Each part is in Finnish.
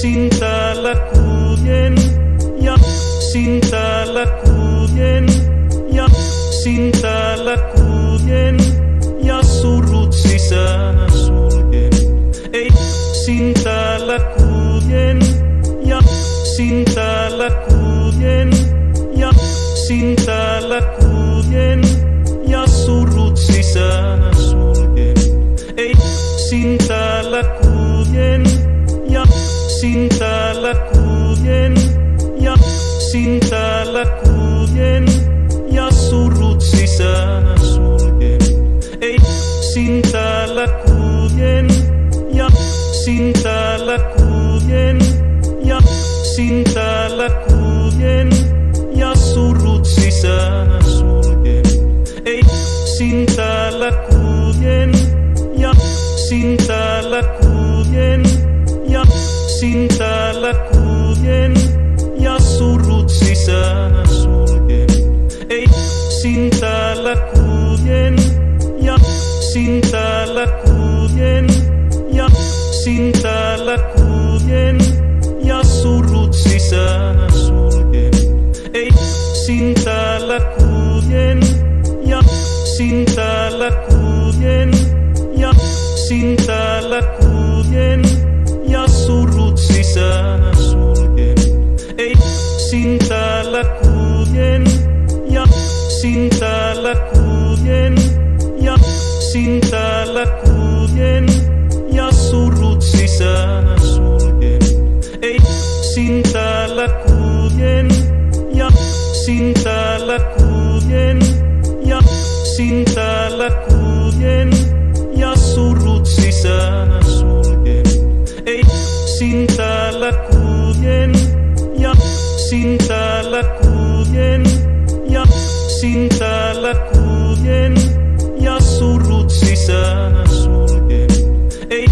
cinta lakujen ja cinta lakujen ja cinta lakujen ja surut sisään suljen. Ei cinta lakujen ja cinta lakujen ja cinta lakujen ja surut sisään suljen. Ei cinta lakujen ja cinta lakujen ja cinta lakujen ja surut sisään suljen. Ei cinta lakujen ja cinta lakujen ja cinta lakujen ja surut sisään suljen. Ei cinta lakujen ja cinta lakujen ja cinta lakujen ja surut sisään suljen. Ei cinta lakujen ja cinta lakujen ja cinta lakujen ja surut sisään suljen. Ei cinta lakujen ja cinta lakujen ja cinta lakujen ja surut sisään suljen. Ei cinta lakujen ja cinta lakujen ja cinta lakujen ja surut sisään suljen. Ei cinta lakujen ja cinta lakujen ja cinta lakujen ja surut sisään suljen. Ei cinta lakujen ja cinta lakujen ja cinta lakujen ja surut sisään suljen. Ei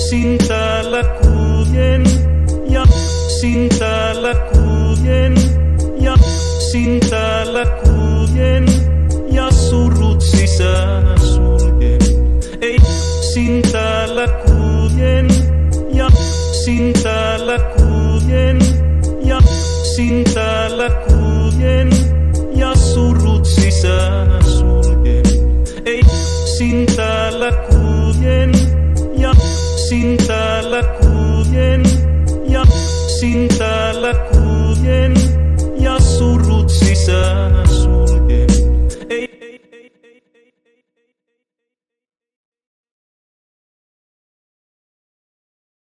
cinta lakujen ja cinta lakujen ja cinta lakujen ja surut sisään suljen. Ei cinta lakujen ja cinta lakujen ja cinta lakujen